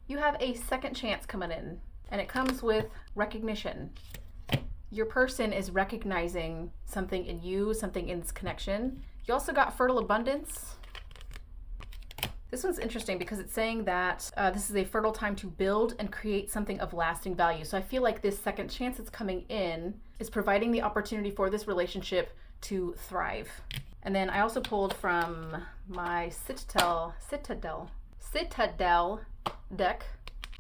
You have a second chance coming in, and it comes with recognition. Your person is recognizing something in you, something in this connection. You also got fertile abundance. This one's interesting because it's saying that this is a fertile time to build and create something of lasting value. So I feel like this second chance that's coming in is providing the opportunity for this relationship to thrive. And then I also pulled from my Citadel deck,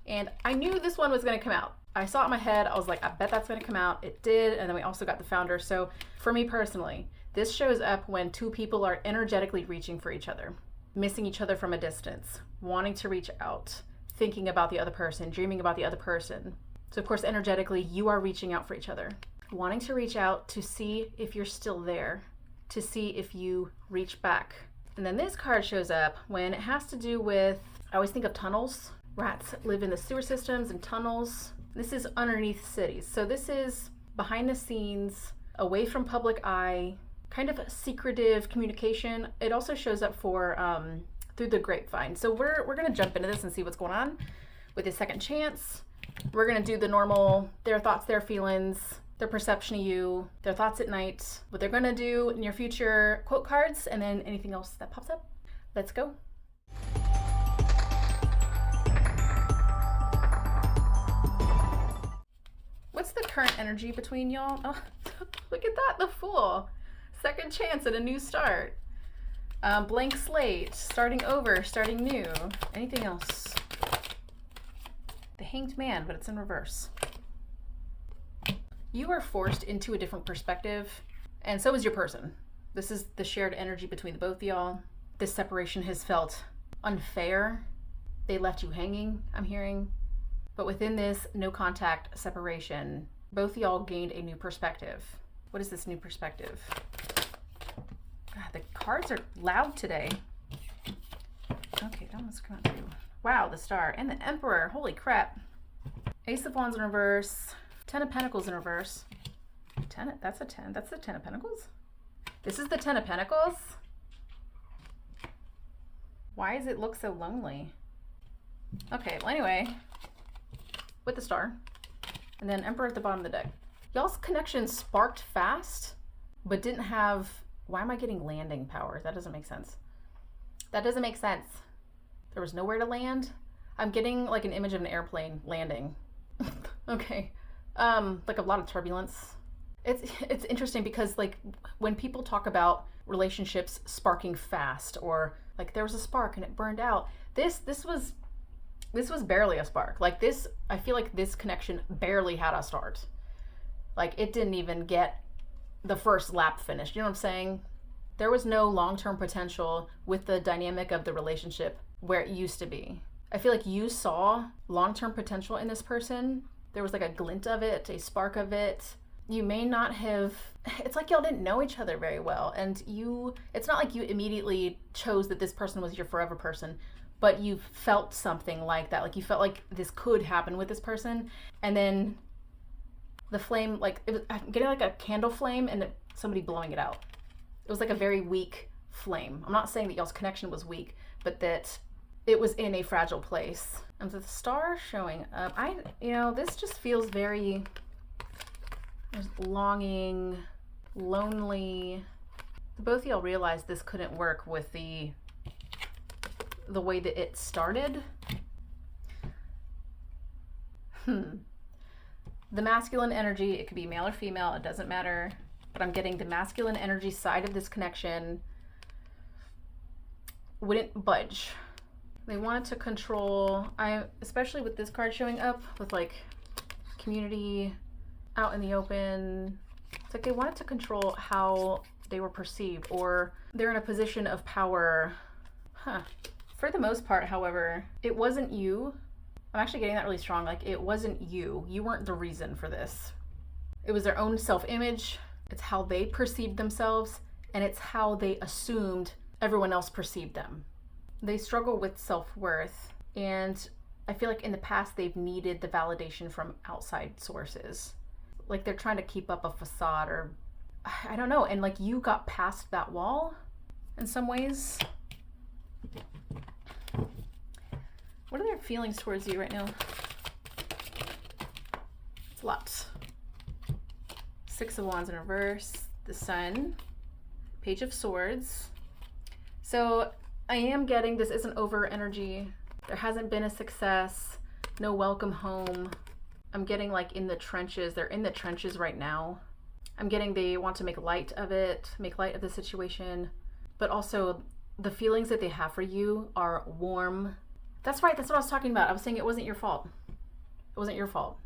and I knew this one was going to come out. I saw it in my head. I was like, I bet that's going to come out. It did. And then we also got the Founder. So for me personally, this shows up when two people are energetically reaching for each other, missing each other from a distance, wanting to reach out, thinking about the other person, dreaming about the other person. So of course, energetically, you are reaching out for each other, wanting to reach out to see if you're still there, to see if you reach back. And then this card shows up when it has to do with, I always think of tunnels. Rats live in the sewer systems and tunnels. This is underneath cities. So this is behind the scenes, away from public eye, kind of secretive communication. It also shows up for through the grapevine. So we're gonna jump into this and see what's going on with the second chance. We're gonna do the normal, their thoughts, their feelings, their perception of you, their thoughts at night, what they're gonna do in your future, quote cards, and then anything else that pops up. Let's go. What's the current energy between y'all? Oh, look at that, the Fool. Second chance at a new start. Blank slate, starting over, starting new. Anything else? The Hanged Man, but it's in reverse. You are forced into a different perspective, and so is your person. This is the shared energy between the both of y'all. This separation has felt unfair. They left you hanging, I'm hearing. But within this no contact separation, both of y'all gained a new perspective. What is this new perspective? God, the cards are loud today. Okay, that one's come out too. Wow, the Star and the Emperor. Holy crap. Ace of Wands in reverse. 10 of Pentacles in reverse. That's a 10. That's the 10 of Pentacles? This is the 10 of Pentacles? Why does it look so lonely? Okay, well anyway, with the Star. And then Emperor at the bottom of the deck. Y'all's connection sparked fast, but didn't have, why am I getting landing power? That doesn't make sense. That doesn't make sense. There was nowhere to land. I'm getting like an image of an airplane landing. Okay. Like a lot of turbulence. It's interesting because like when people talk about relationships sparking fast, or like there was a spark and it burned out, this was barely a spark. Like this, I feel like this connection barely had a start. Like it didn't even get the first lap finished. You know what I'm saying? There was no long-term potential with the dynamic of the relationship where it used to be. I feel like you saw long-term potential in this person. There was like a glint of it, a spark of it. You may not have, it's like y'all didn't know each other very well. And it's not like you immediately chose that this person was your forever person, but you felt something like that. Like you felt like this could happen with this person. And then the flame, like I'm getting like a candle flame and somebody blowing it out. It was like a very weak flame. I'm not saying that y'all's connection was weak, but that it was in a fragile place. And the Star showing up, this just feels very longing, lonely. Both of y'all realized this couldn't work with the way that it started. The masculine energy, it could be male or female, it doesn't matter. But I'm getting the masculine energy side of this connection wouldn't budge. They wanted to control, especially with this card showing up with like community out in the open. It's like they wanted to control how they were perceived, or they're in a position of power. For the most part, however, it wasn't you. I'm actually getting that really strong. Like it wasn't you. You weren't the reason for this. It was their own self-image. It's how they perceived themselves, and it's how they assumed everyone else perceived them. They struggle with self-worth, and I feel like in the past they've needed the validation from outside sources. Like they're trying to keep up a facade, or I don't know, and like you got past that wall in some ways. What are their feelings towards you right now? It's a lot. Six of Wands in reverse, the Sun, Page of Swords. So I am getting this isn't over energy. There hasn't been a success, no welcome home. I'm getting like in the trenches. They're in the trenches right now. I'm getting they want to make light of it, make light of the situation, but also the feelings that they have for you are warm. That's right, that's what I was talking about. I was saying it wasn't your fault. It wasn't your fault.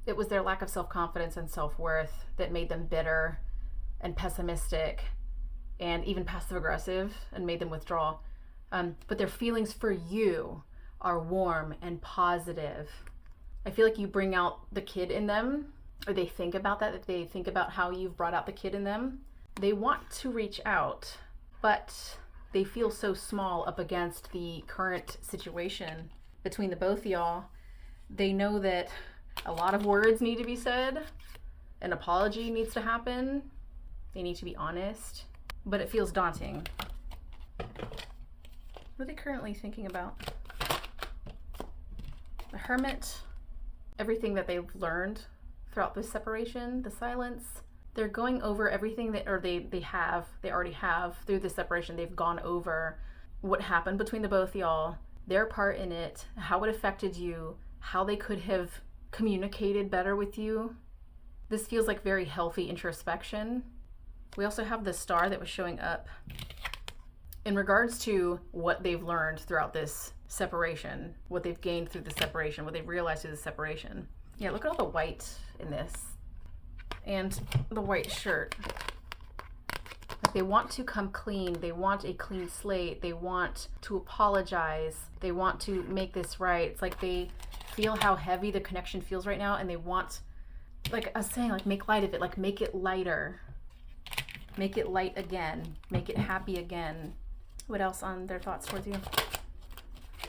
It was their lack of self-confidence and self-worth that made them bitter and pessimistic and even passive-aggressive and made them withdraw. But their feelings for you are warm and positive. I feel like you bring out the kid in them, or they think about that, they think about how you've brought out the kid in them. They want to reach out, but they feel so small up against the current situation between the both of y'all. They know that a lot of words need to be said. An apology needs to happen. They need to be honest, but it feels daunting. What are they currently thinking about? The Hermit, everything that they've learned throughout this separation, the silence. They're going over everything that, or they already have through the separation. They've gone over what happened between the both of y'all, their part in it, how it affected you, how they could have communicated better with you. This feels like very healthy introspection. We also have the Star that was showing up in regards to what they've learned throughout this separation, what they've gained through the separation, what they've realized through the separation. Yeah, look at all the white in this. And the white shirt. Like they want to come clean. They want a clean slate. They want to apologize. They want to make this right. It's like they feel how heavy the connection feels right now, and they want, like I was saying, like make light of it, like make it lighter. Make it light again. Make it happy again. What else on their thoughts towards you?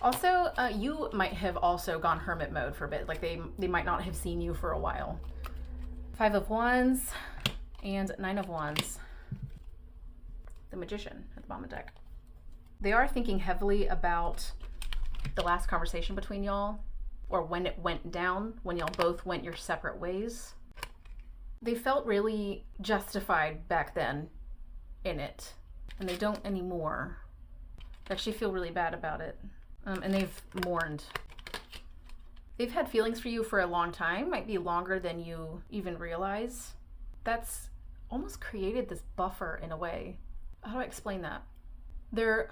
Also, you might have also gone hermit mode for a bit. Like they might not have seen you for a while. 5 of Wands and 9 of Wands. The Magician at the bottom of the deck. They are thinking heavily about the last conversation between y'all, or when it went down, when y'all both went your separate ways. They felt really justified back then in it, and they don't anymore. They actually feel really bad about it, and they've mourned. They've had feelings for you for a long time, might be longer than you even realize. That's almost created this buffer in a way. How do I explain that? They're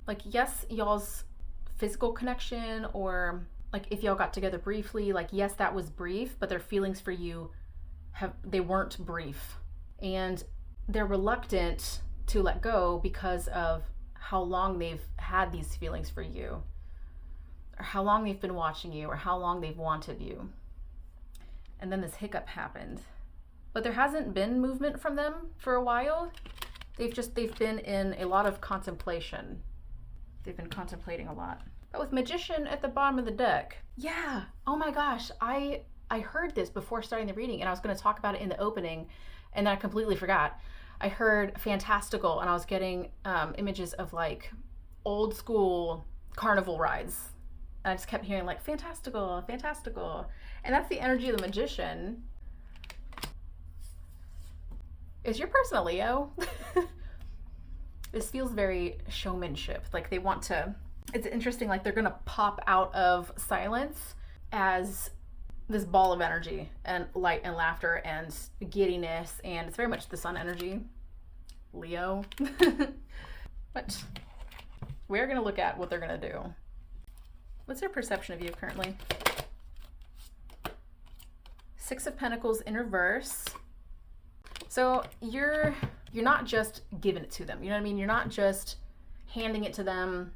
like, yes, y'all's physical connection, or like if y'all got together briefly, like yes, that was brief, but their feelings for you they weren't brief. And they're reluctant to let go because of how long they've had these feelings for you, or how long they've been watching you, or how long they've wanted you. And then this hiccup happened. But there hasn't been movement from them for a while. They've been in a lot of contemplation. They've been contemplating a lot. But with Magician at the bottom of the deck, yeah, oh my gosh, I heard this before starting the reading, and I was going to talk about it in the opening, and then I completely forgot. I heard fantastical, and I was getting images of like old school carnival rides. And I just kept hearing like fantastical, fantastical. And that's the energy of the Magician. Is your person a Leo? This feels very showmanship. Like they want to, it's interesting, like they're gonna pop out of silence as this ball of energy and light and laughter and giddiness, and it's very much the sun energy. Leo. But we're gonna look at what they're gonna do. What's their perception of you currently? 6 of Pentacles in reverse. So you're not just giving it to them. You know what I mean? You're not just handing it to them.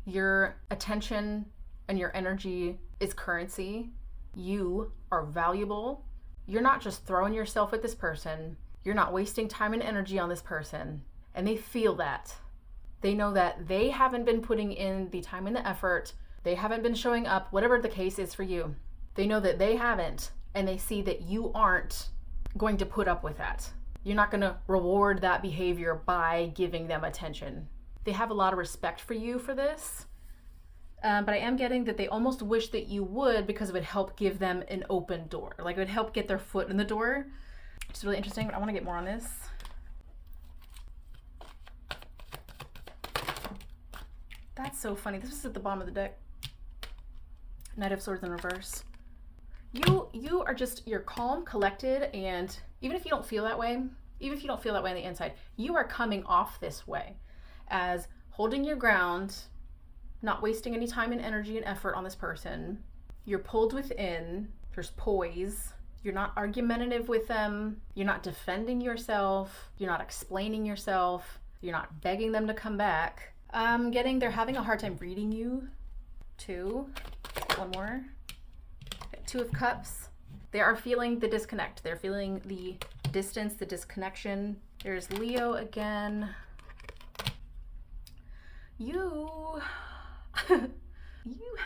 Your attention and your energy is currency. You are valuable. You're not just throwing yourself at this person. You're not wasting time and energy on this person. And they feel that. They know that they haven't been putting in the time and the effort. They haven't been showing up, whatever the case is for you. They know that they haven't, and they see that you aren't going to put up with that. You're not going to reward that behavior by giving them attention. They have a lot of respect for you for this. But I am getting that they almost wish that you would, because it would help give them an open door. Like it would help get their foot in the door, which is really interesting, but I want to get more on this. That's so funny. This is at the bottom of the deck. Knight of Swords in reverse. You are just, you're calm, collected, and even if you don't feel that way, on the inside, you are coming off this way as holding your ground, not wasting any time and energy and effort on this person. You're pulled within, there's poise. You're not argumentative with them. You're not defending yourself. You're not explaining yourself. You're not begging them to come back. I'm getting they're having a hard time reading you, too. One more. Two of Cups. They are feeling the disconnect. They're feeling the distance, the disconnection. There's Leo again. You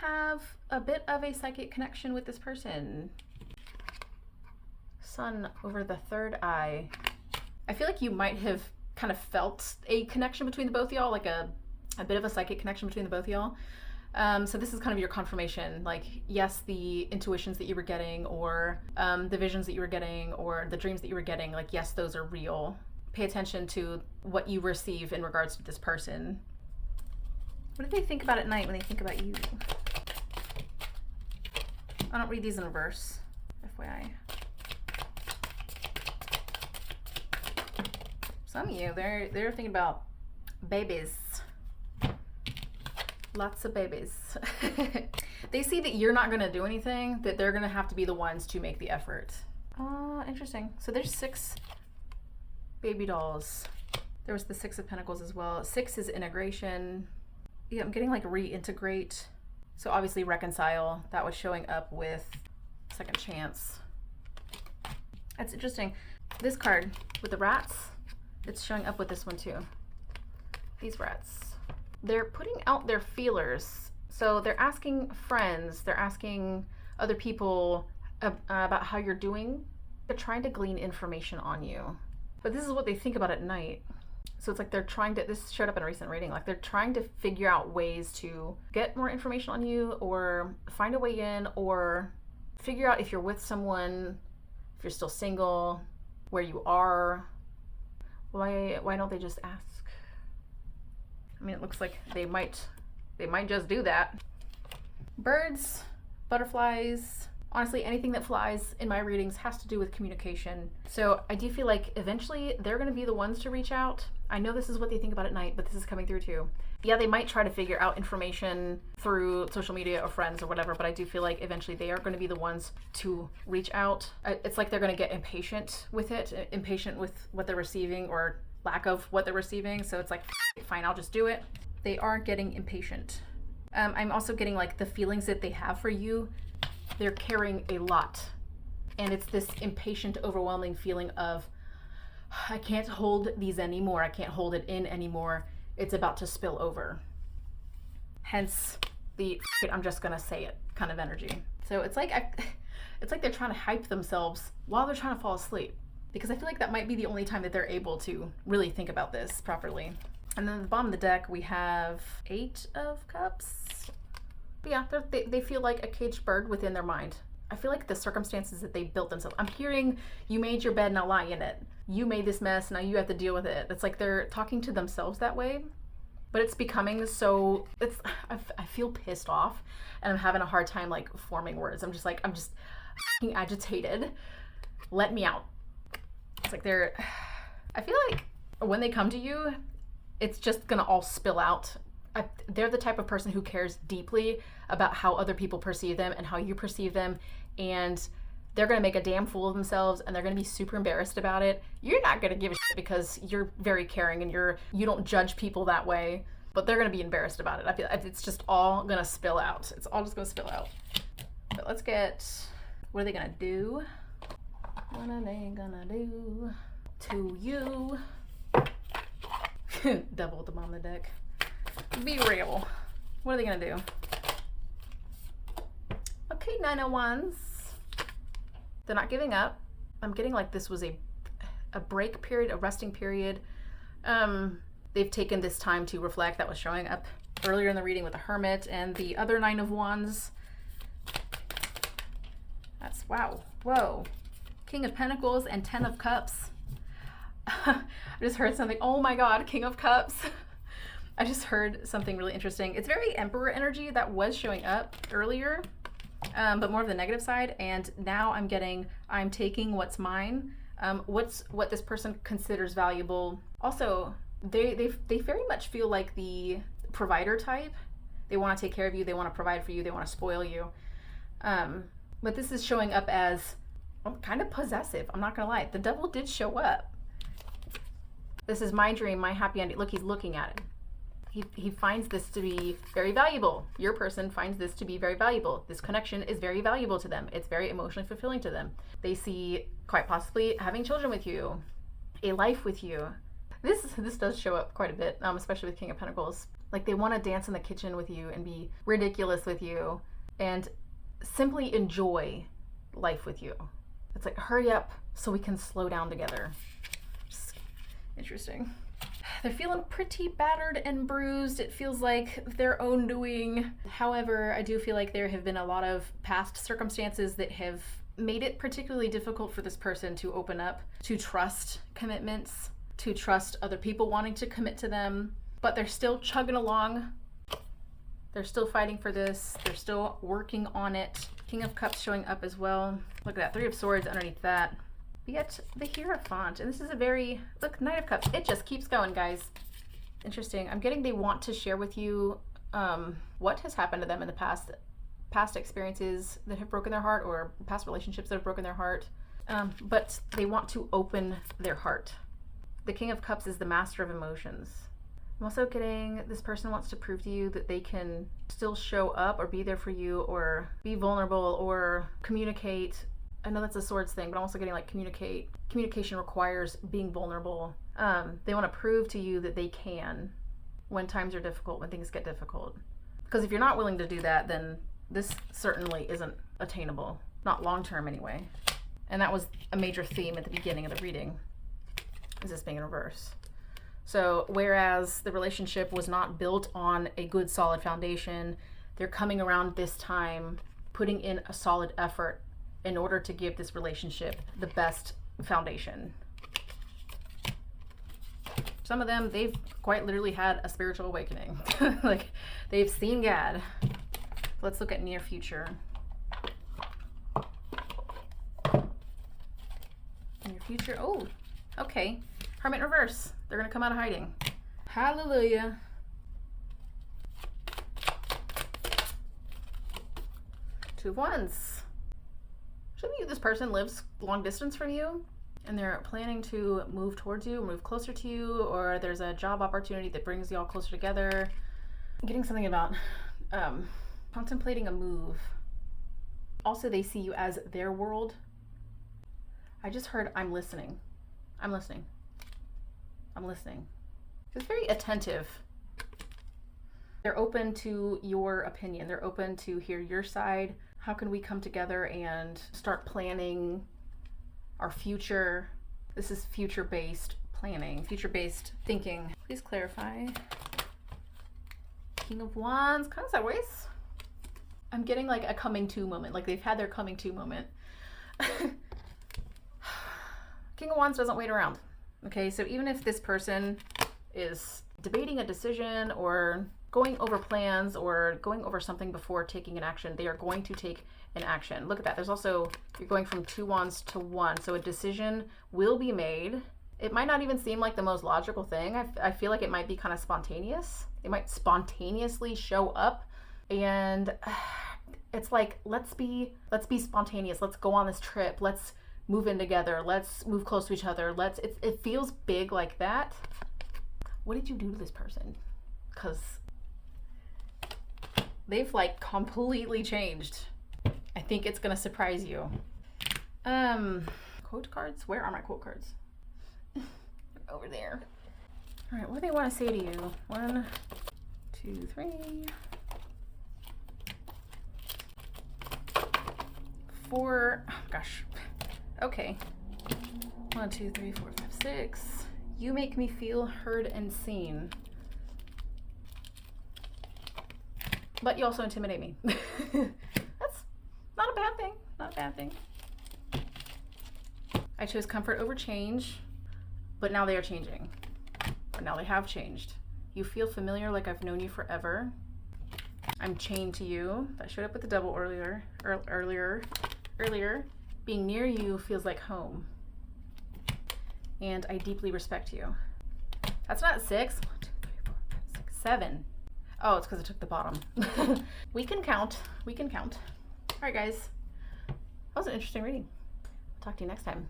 have a bit of a psychic connection with this person. Sun over the third eye. I feel like you might have kind of felt a connection between the both of y'all, like a bit of a psychic connection between the both of y'all. So this is kind of your confirmation, like, yes, the intuitions that you were getting, or the visions that you were getting, or the dreams that you were getting, like, yes, those are real. Pay attention to what you receive in regards to this person. What do they think about at night when they think about you? I don't read these in reverse, FYI. Some of you, they're thinking about babies. Lots of babies. They see that you're not going to do anything, that they're going to have to be the ones to make the effort. Interesting. So there's 6 baby dolls. There was the 6 of Pentacles as well. 6 is integration. Yeah, I'm getting like reintegrate. So obviously reconcile. That was showing up with second chance. That's interesting. This card with the rats, it's showing up with this one too. These rats. They're putting out their feelers. So they're asking friends, they're asking other people about how you're doing. They're trying to glean information on you. But this is what they think about at night. So it's like they're trying to, this showed up in a recent reading, like they're trying to figure out ways to get more information on you, or find a way in, or figure out if you're with someone, if you're still single, where you are. Why don't they just ask? I mean, it looks like they might just do that. Birds, butterflies, honestly, anything that flies in my readings has to do with communication. So I do feel like eventually they're going to be the ones to reach out. I know this is what they think about at night, but this is coming through too. Yeah, they might try to figure out information through social media or friends or whatever, but I do feel like eventually they are going to be the ones to reach out. It's like they're going to get impatient with it, impatient with what they're receiving or lack of what they're receiving. So it's like, fine, I'll just do it. They are getting impatient. I'm also getting like the feelings that they have for you. They're carrying a lot. And it's this impatient, overwhelming feeling of, I can't hold these anymore. I can't hold it in anymore. It's about to spill over. Hence the I'm just gonna say it kind of energy. So it's like they're trying to hype themselves while they're trying to fall asleep, because I feel like that might be the only time that they're able to really think about this properly. And then at the bottom of the deck we have 8 of Cups. But yeah, they feel like a caged bird within their mind. I feel like the circumstances that they built themselves. I'm hearing, you made your bed, now lie in it. You made this mess, now you have to deal with it. It's like they're talking to themselves that way, but it's becoming so, I feel pissed off, and I'm having a hard time like forming words. I'm just fucking agitated. Let me out. It's like I feel like when they come to you, it's just gonna all spill out. They're the type of person who cares deeply about how other people perceive them and how you perceive them, and they're going to make a damn fool of themselves, and they're going to be super embarrassed about it. You're not going to give a shit because you're very caring and you don't judge people that way, but they're going to be embarrassed about it. I feel it's just all going to spill out. It's all just going to spill out. But let's get, what are they going to do? What are they going to do to you? Devil at the bottom of the deck. Be real. What are they going to do? Okay, 9 of Wands. They're not giving up. I'm getting like this was a break period, a resting period. They've taken this time to reflect. That was showing up earlier in the reading with the Hermit and the other Nine of Wands. That's, wow, whoa. King of Pentacles and 10 of Cups. I just heard something, oh my God, King of Cups. I just heard something really interesting. It's very Emperor energy that was showing up earlier, but more of the negative side. And now I'm getting, I'm taking what's mine, what this person considers valuable. Also, they very much feel like the provider type. They want to take care of you. They want to provide for you. They want to spoil you. But this is showing up as kind of possessive. I'm not going to lie. The devil did show up. This is my dream, my happy ending. Look, he's looking at it. He finds this to be very valuable. Your person finds this to be very valuable. This connection is very valuable to them. It's very emotionally fulfilling to them. They see quite possibly having children with you, a life with you. This does show up quite a bit, especially with King of Pentacles. Like they want to dance in the kitchen with you and be ridiculous with you and simply enjoy life with you. It's like, hurry up so we can slow down together. Just interesting. They're feeling pretty battered and bruised. It feels like their own doing. However, I do feel like there have been a lot of past circumstances that have made it particularly difficult for this person to open up, to trust commitments, to trust other people wanting to commit to them. But they're still chugging along. They're still fighting for this. They're still working on it. King of Cups showing up as well. Look at that, 3 of Swords underneath that. Yet the Hierophant, and this is a very, look, Knight of Cups. It just keeps going, guys. Interesting. I'm getting they want to share with you what has happened to them in the past experiences that have broken their heart, or past relationships that have broken their heart. But they want to open their heart. The King of Cups is the master of emotions. I'm also getting this person wants to prove to you that they can still show up or be there for you or be vulnerable or communicate. I know that's a Swords thing, but I'm also getting like communication requires being vulnerable. They want to prove to you that they can when times are difficult, when things get difficult. Because if you're not willing to do that, then this certainly isn't attainable. Not long-term anyway. And that was a major theme at the beginning of the reading, is this being in reverse. So whereas the relationship was not built on a good solid foundation, they're coming around this time, putting in a solid effort in order to give this relationship the best foundation. Some of them, they've quite literally had a spiritual awakening. Like they've seen God. Let's look at near future. Near future, oh, okay. Hermit in reverse. They're gonna come out of hiding. Hallelujah. Two of Wands. Maybe this person lives long distance from you and they're planning to move towards you, move closer to you, or there's a job opportunity that brings y'all closer together. I'm getting something about contemplating a move. Also, they see you as their world. I just heard, I'm listening. I'm listening. I'm listening. It's very attentive. They're open to your opinion. They're open to hear your side. How can we come together and start planning our future? This is future-based planning, future-based thinking. Please clarify. King of Wands, kind of sideways. I'm getting like a coming to moment, like they've had their coming to moment. King of Wands doesn't wait around. Okay, so even if this person is debating a decision or going over plans or going over something before taking an action, they are going to take an action. Look at that. There's also, you're going from 2 Wands to 1. So a decision will be made. It might not even seem like the most logical thing. I feel like it might be kind of spontaneous. It might spontaneously show up. And it's like, let's be spontaneous. Let's go on this trip. Let's move in together. Let's move close to each other. It feels big like that. What did you do to this person? Because they've like completely changed. I think it's gonna surprise you. Quote cards? Where are my quote cards? Over there. All right, what do they want to say to you? 1, 2, 3, 4. Oh, gosh. Okay. 1, 2, 3, 4, 5, 6. You make me feel heard and seen. but you also intimidate me. That's not a bad thing, not a bad thing. I chose comfort over change, but now they are changing. Or now they have changed. You feel familiar, like I've known you forever. I'm chained to you. That showed up with the double earlier. Being near you feels like home. And I deeply respect you. That's not 6. 1, 2, 3, 4, 5, 6, 7. Oh, it's because I took the bottom. We can count. We can count. All right, guys. That was an interesting reading. Talk to you next time.